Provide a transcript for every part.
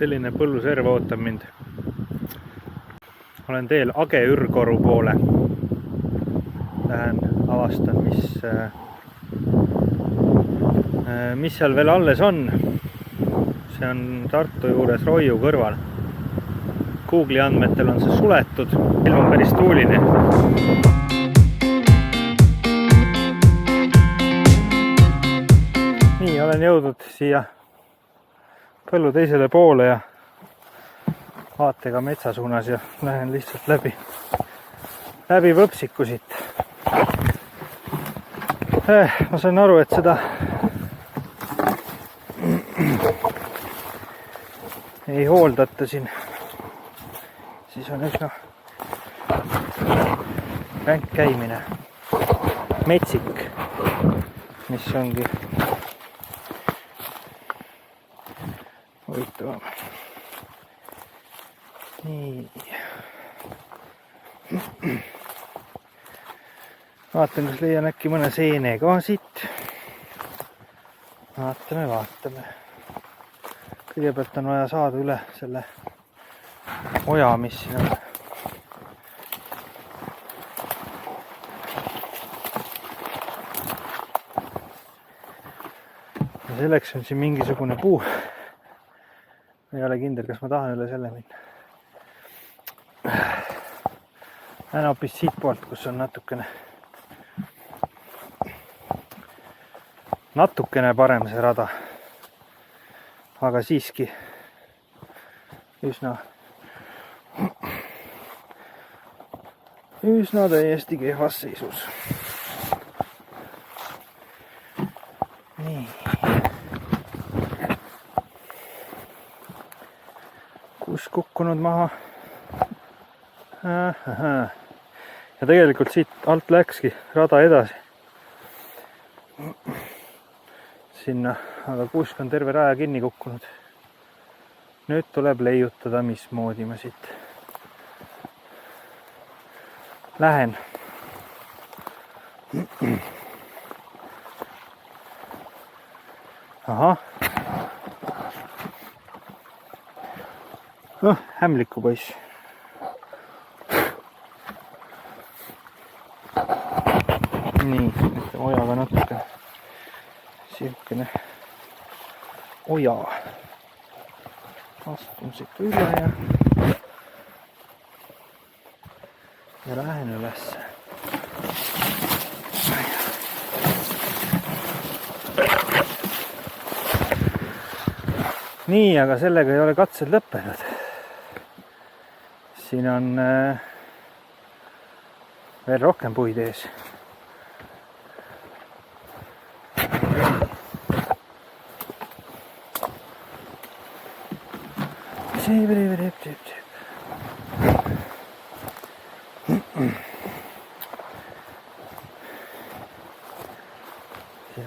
selline põlluserv ootab mind. Olen teel Age Ürgoru poole. Lähen avastan, mis seal veel alles on. See on Tartu juures Roiu kõrval. Google'i andmetel on see suletud. Ilm on päris tuuline. Nii, olen jõudnud siia põllu teisele poole ja vaatega metsa suunas ja lähen lihtsalt läbi võpsiku siit. Ma sain aru, et seda ei hooldata siin. Siis on üsna ränk käimine. Metsik, mis ongi huvitavam. Nii. Vaatan, kas leian äkki mõne seene ka siit. Vaatame. Kõigepealt on vaja saada üle selle oja, mis siin on. Ja selleks on siin mingisugune puu. Ei ole kindel, kas ma tahan üle selle minna. Lähen hoopis siit poolt, kus on natukene parem see rada. Aga siiski üsna täiesti kehvas seisus. Nii. Kus kukkunud maha. Ja tegelikult siit alt läkski rada edasi. Sinna, aga kuusk on terve raja kinni kukkunud. Nüüd tuleb leiutada, mismoodi ma siit lähen. Ahah. Hämliku poiss. Nii, nüüd ojaga natuke siukene oja. Astun siit üle ja lähen üles. Nii, aga sellega ei ole katsed lõppenud. Siin on veel rohkem puid ees. Siin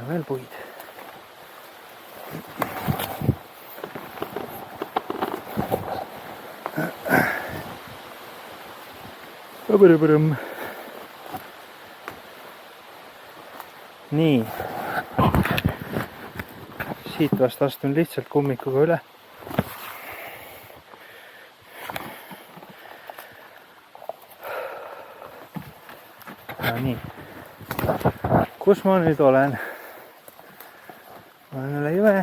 on veel puid. Nii. Siit vast astun lihtsalt kummikuga üle. Ja nii. Kus ma nüüd olen? Ma olen üle jõe.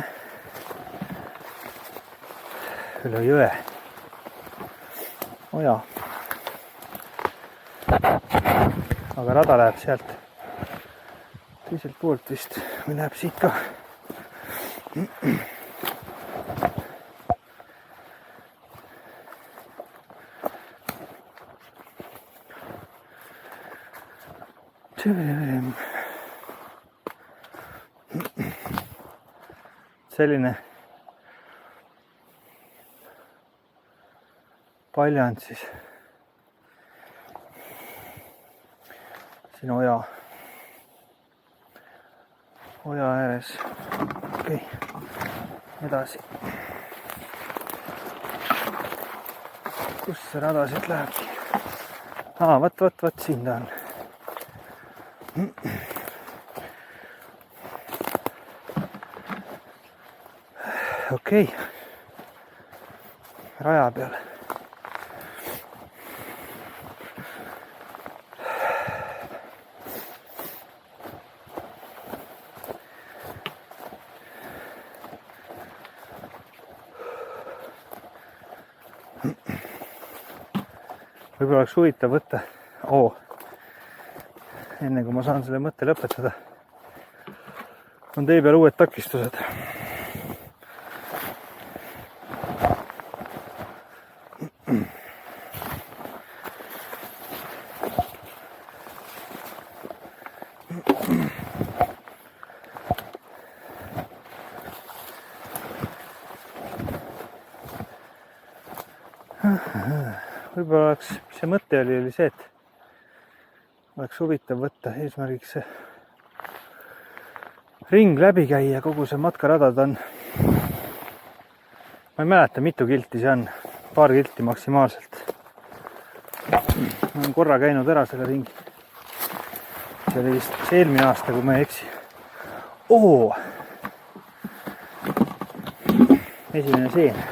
Üle jõe. Oja. Aga rada läheb sealt teiselt poolt vist. Või läheb siit ka. Selline paljand siis siin oja ääres. Okei, edasi. Kus see rada siit lähebki? Võt, siin ta on. Okei. raja peale. Võib-olla oleks huvitav võtta, enne kui ma saan selle mõtte lõpetada, on tee peal uued takistused. Võib-olla oleks, mis see mõte oli see, et oleks huvitav võtta eesmärgiks see ring läbi käia, kogu see matkarada ta on, ma ei mäleta, mitu kilti see on, paar kilti maksimaalselt. Ma olen korra käinud ära selle ringi. See oli vist eelmine aasta, kui ma ei eksi. Esimene seen.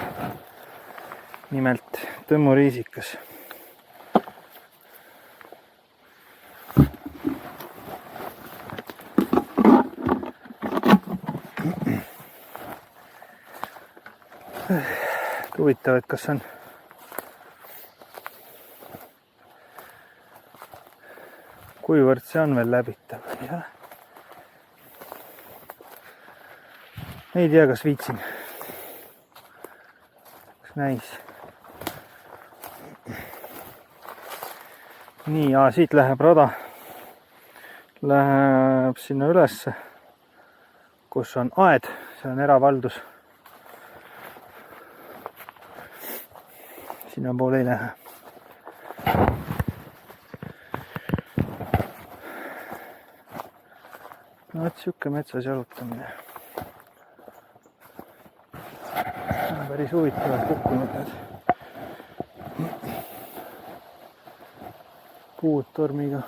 Nimelt tõmmuriisikas. Huvitav, et kas on kuivõrd see on veel läbitav. Ja. Ei tea, kas viitsin. Kas näis. Nii, siit läheb rada, läheb sinna ülesse, kus on aed, see on eravaldus. Sinna poole ei lähe. No, et siuke metsas jalutamine. Päris huvitavalt kukkunud need puud tormiga.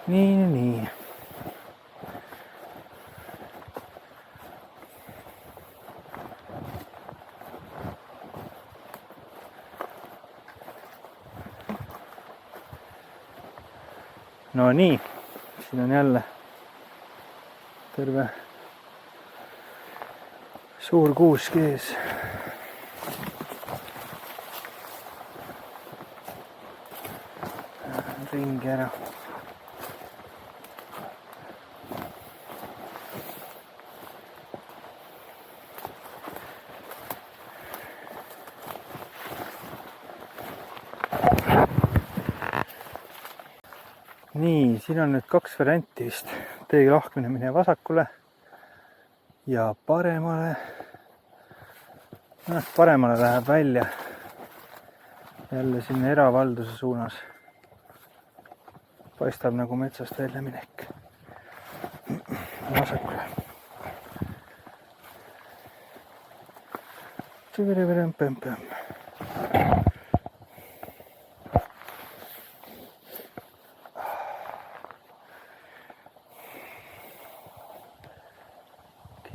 Nii. No nii, siin on jälle terve suur kuusk ees. Ringi ära. Nii, siin on nüüd 2 varianti vist. Tee lahkmine minne vasakule ja paremale. Paremale läheb välja jälle sinna eravalduse suunas. Paistab nagu metsast välja minek. Vasakule.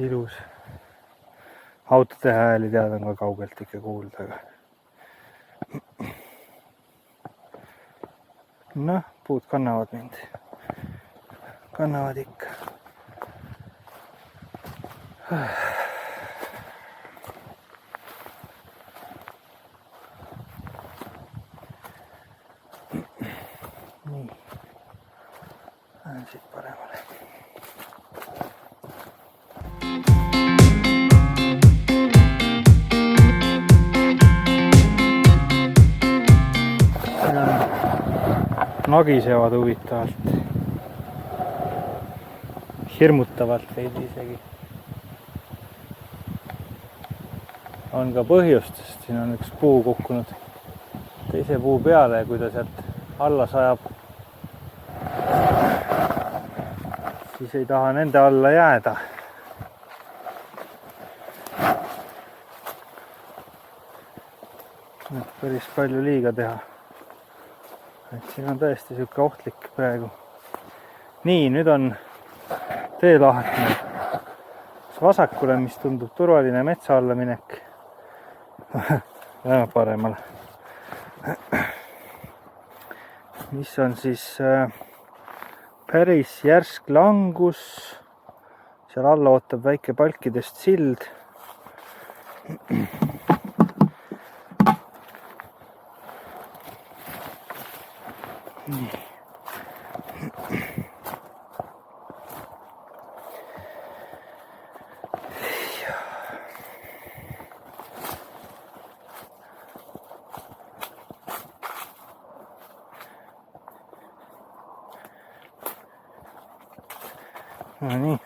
Ilus. Autode hääli tead on ka kaugelt ikka kuulda. Aga... Noh, puud kannavad mind. Kannavad ikka. Nii. Lähen siit paremale. Nagisevad huvitavalt. Hirmutavalt veidi isegi. On ka põhjust, sest siin on üks puu kukkunud teise puu peale ja kui ta sealt alla sajab, siis ei taha nende alla jääda. Päris palju liiga teha. et siin on tõesti sihuke ohtlik praegu. Nii, nüüd on teelahetamine vasakule, mis tundub turvaline metsa alla minek. Läheme paremale. Mis on siis päris järsk langus. Seal alla ootab väike palkidest sild. Nii. No nii.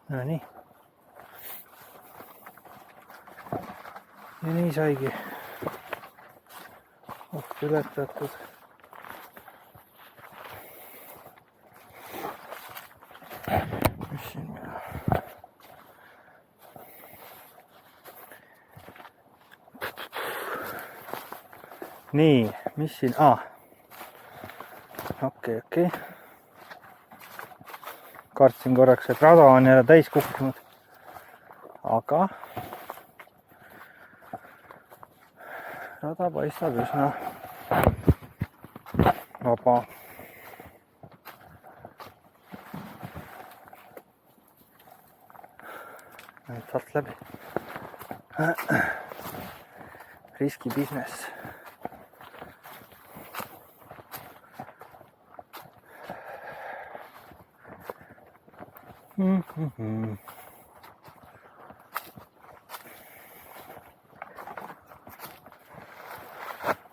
No nii. Ja nii saigi oht ületatud. Mis siin meil on? Nii, mis siin? Okei. Kartsin korraks, et rada on jälle täis kukkunud. Aga rada paistab üsna vaba. Nüüd alt läbi. Riski business.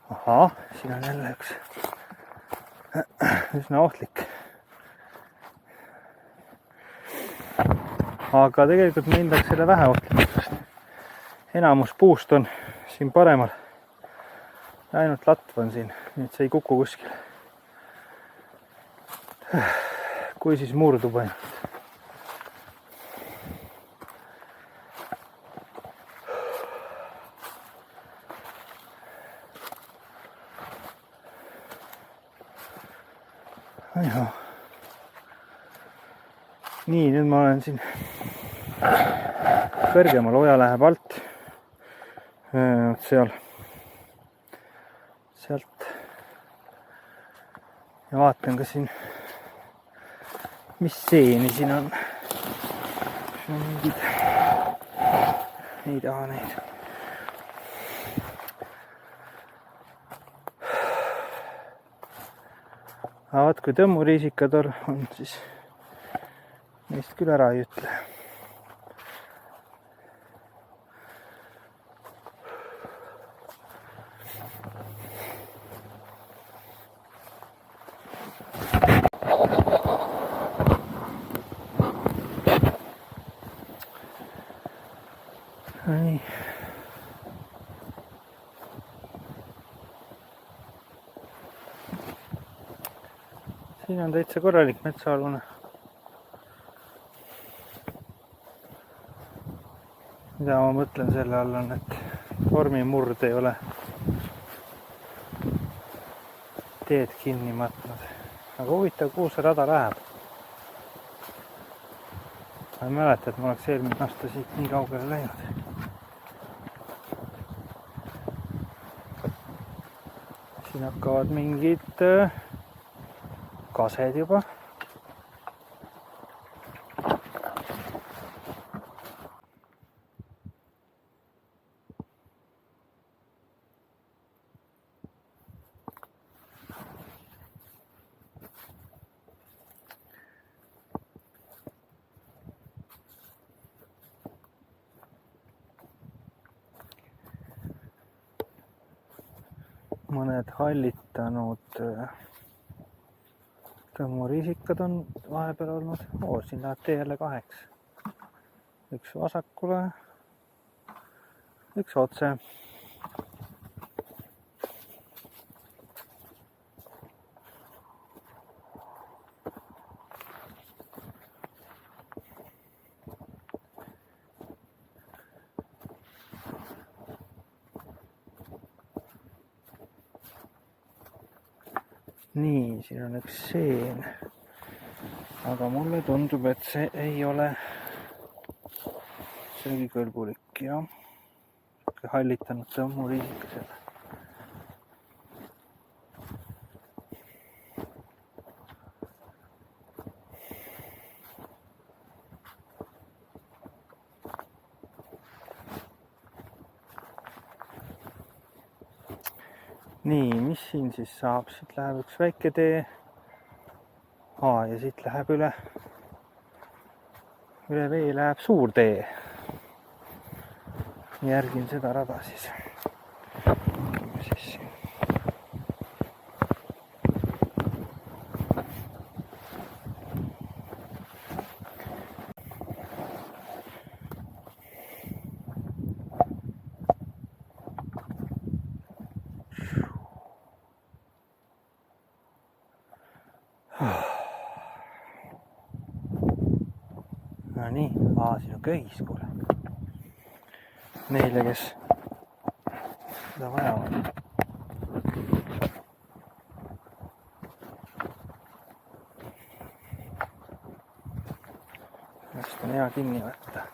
Ahah, siin on jälle üks üsna ohtlik. Aga tegelikult ma hindaks selle vähe ohtlikust. Enamus puust on siin paremal. Ainult latv on siin, nii et see ei kuku kuskil. Kui siis murdub ainult. Aiho. Nii, nüüd ma olen siin kõrgemal, oja läheb alt. Sealt. Ja vaatan ka siin, mis seeni siin on. Mingid. Ei taha neid. Aga vaat, kui tõmmuriisikad on, siis neist küll ära ei ütle. Nii. Siin on täitsa korralik metsaalune. Mida ma mõtlen selle all on, et tormimurd ei ole teed kinni matnud. Aga huvitav, kuhu see rada läheb. Ma ei mäleta, et ma oleks eelmine aasta siit nii kaugele läinud. Siin hakkavad mingid kased juba. Mõned hallitanud tõmmuriisikad on vahepeal olnud. Siin läheb tee jälle kaheks. Üks vasakule, üks otse. Nii, siin on üks seen. Aga mulle tundub, et see ei ole söögikõlbulik, jah. Hallitanud tõmmuriisika selle. Nii, mis siin siis saab? Siit läheb üks väike tee. Ja siit läheb üle vee läheb suur tee. Järgin seda rada siis. No nii, siin on köis, kuule. Neile, kes seda vaja on. Just on hea kinni võtta.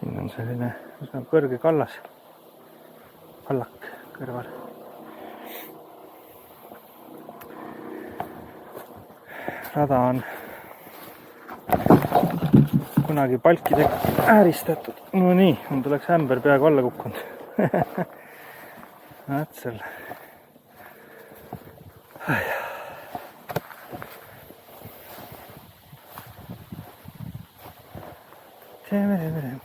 Siin on selline kõrge kallas, kallak kõrval. Rada on kunagi palkidega ääristatud. No nii, mul tuleks ämber peaaegu alla kukkunud. Näed selle. Teeme.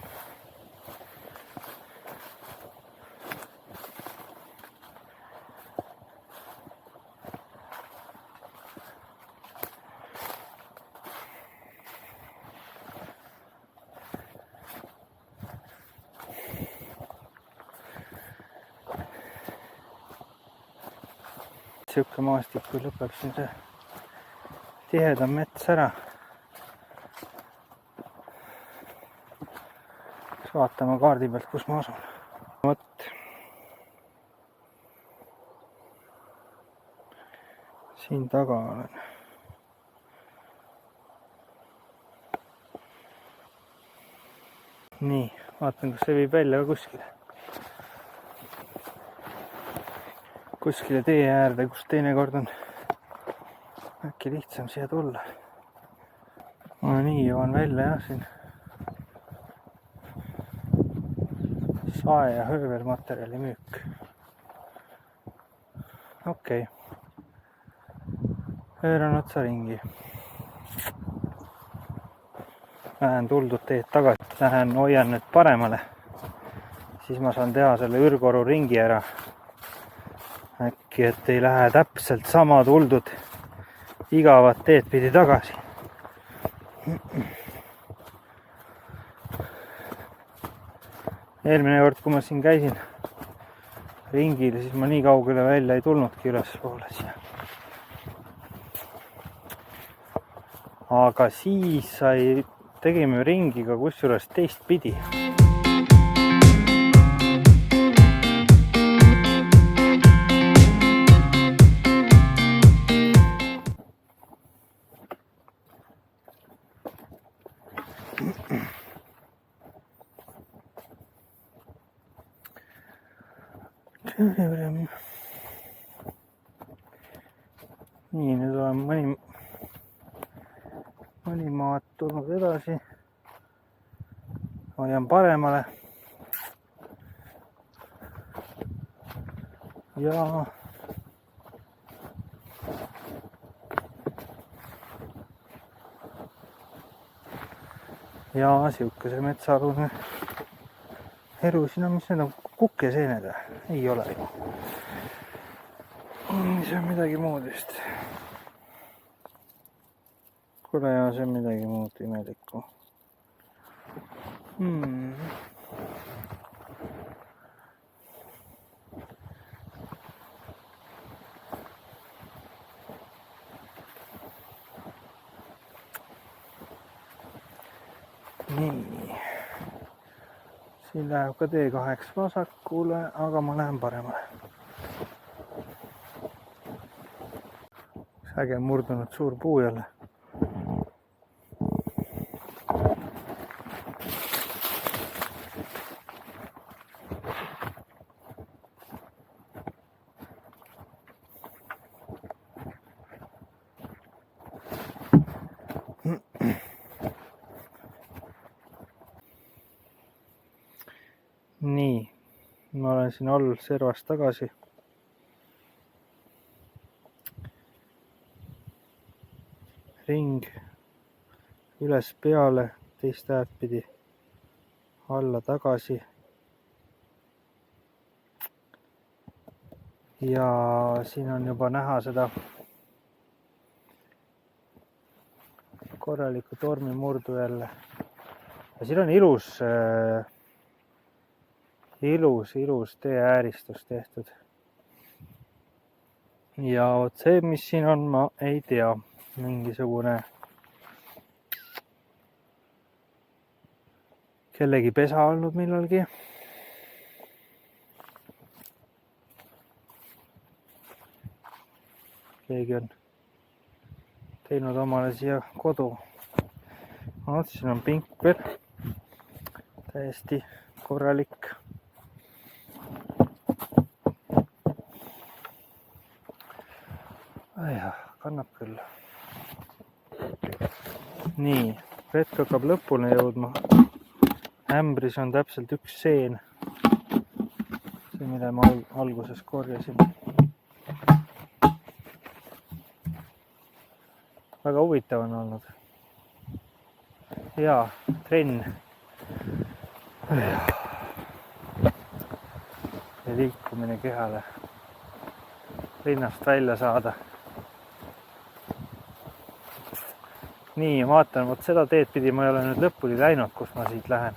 Siuke maastik, kui lõpeb siin see tihedam mets ära. Vaatama kaardi pealt, kus ma asun. Võt. Siin taga olen. Nii, vaatan, kas see viib välja ka kuskile. Kuskile tee äärde, kus teinekord on äkki lihtsam siia tulla. No nii, jõuan välja jah siin. Sae ja höövelmaterjali müük. Okei. Pööran otsa ringi. Lähen tuldud teed tagasi. Lähen hoian nüüd paremale. Siis ma saan teha selle ürgoru ringi ära. Äkki, et ei lähe täpselt sama tuldud igavat teed pidi tagasi. Eelmine kord, kui ma siin käisin ringil, siis ma nii kaugele välja ei tulnudki ülespoole siia. Aga siis tegime ringiga kusjuures teistpidi. Nii, nüüd olen mõni maad tulnud edasi. Hoian paremale. Ja ja siukese metsaalune elu siin on, mis need on, kukeseened või? Ei ole ju. See on midagi muud vist. Kuule, ja see on midagi muud imelikku. Nii. Siin läheb ka T2 vasakule, aga ma lähen paremale. Äge murdunud suur puu jälle. Nii, ma olen siin all servas tagasi. Ring üles peale, teist äärd pidi alla tagasi. Ja siin on juba näha seda korralikku tormimurdu jälle. Ja siin on ilus teeääristus tehtud. Ja vot see, mis siin on, ma ei tea. Mingisugune kellegi pesa olnud millalgi. Keegi on teinud omale siia kodu. Vot siin on pink veel. Täiesti korralik. Kannab küll. Nii, retk hakkab lõpuni jõudma. Ämbris on täpselt üks seen. See, mida ma alguses korjasin. Väga huvitav on olnud. Hea trenn. Ja liikumine kehale. Linnast välja saada. Nii, vaatan, vot seda teed pidi ma ei ole nüüd lõpuni läinud, kus ma siit lähen.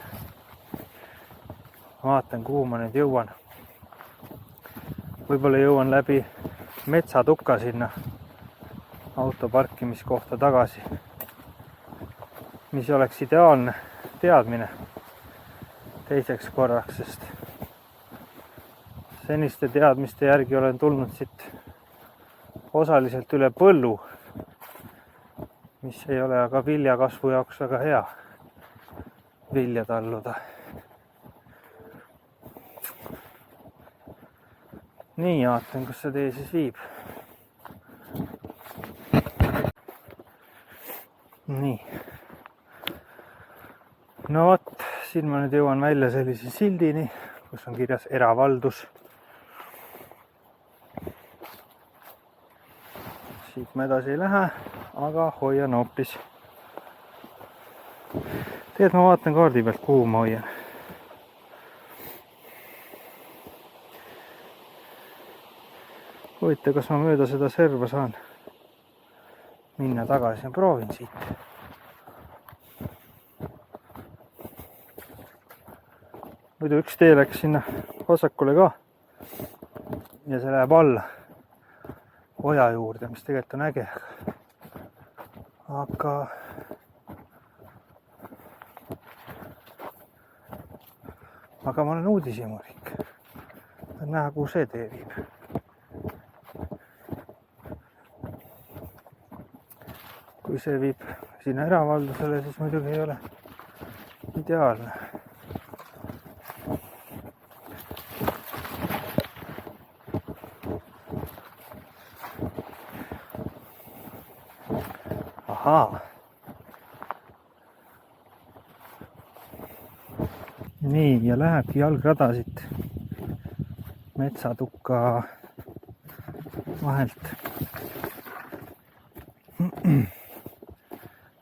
Vaatan, kuhu ma nüüd jõuan. Võib-olla jõuan läbi metsatuka sinna autoparkimiskohta tagasi. Mis oleks ideaalne teadmine teiseks korraks, sest seniste teadmiste järgi olen tulnud siit osaliselt üle põllu, mis ei ole aga viljakasvu jaoks väga hea vilja talluda. Nii, vaatan, kus see tee siis viib. Nii. No vot, siin ma nüüd jõuan välja sellise sildini, kus on kirjas eravaldus. Siit ma edasi ei lähe, aga hoian hoopis. Tead, ma vaatan kaardi pealt, kuhu ma hoian. Huvitav, kas ma mööda seda serva saan minna tagasi ja proovin siit. Muidu üks tee läks sinna vasakule ka ja see läheb alla oja juurde, mis tegelikult on äge. Aga ma olen uudishimulik. Näha, kuhu see tee viib. Kui see viib sinna eravaldusele, siis muidugi ei ole ideaalne. Ahaa. Nii, ja lähebki jalgrada siit metsatukka vahelt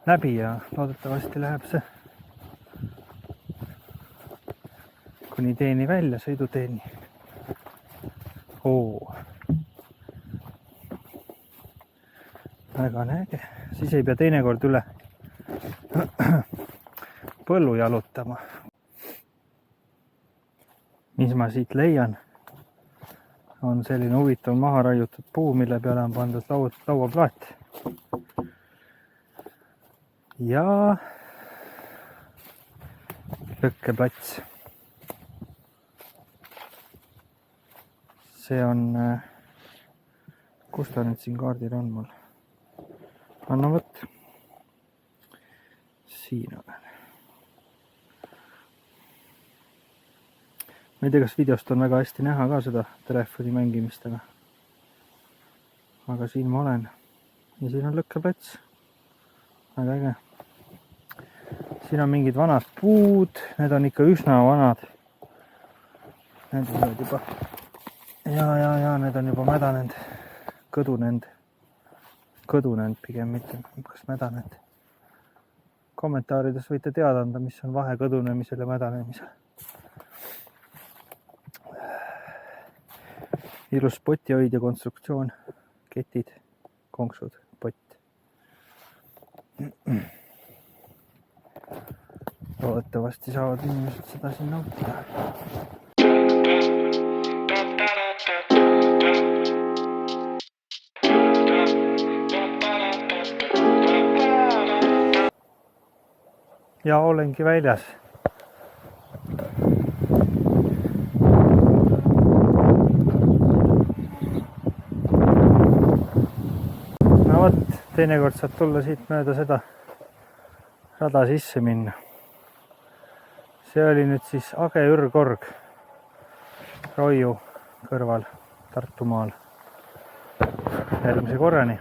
läbi ja loodetavasti läheb see kuni teeni välja, sõiduteeni. Väga äge, siis ei pea teinekord üle põllu jalutama. Mis ma siit leian, on selline huvitav maha raiutud puu, mille peale on pandud lauaplaat. Ja lõkkeplats. See on, kus ta nüüd siin kaardil on mul? Anna võtt. Siin olen. Ma ei tea, kas videost on väga hästi näha ka seda telefoni mängimistega. Aga siin ma olen. Ja siin on lõkkeplats. Väga äge. Siin on mingid vanad puud. Need on ikka üsna vanad. Need on juba... Ja, need on juba mädanenud. Kõdunenud pigem mitte, kas mädanenud. Kommentaarides võite teada anda, mis on vahe kõdunemisel ja mädanemisel. Ilus potihoidja konstruktsioon, ketid, konksud, pott. Loodetavasti saavad inimesed seda siin nautida. Ja olengi väljas. No võt, teinekord saab tulla siit mööda seda rada sisse minna. See oli nüüd siis Age Ürgorg Roiu kõrval Tartumaal. Järgmise korrani.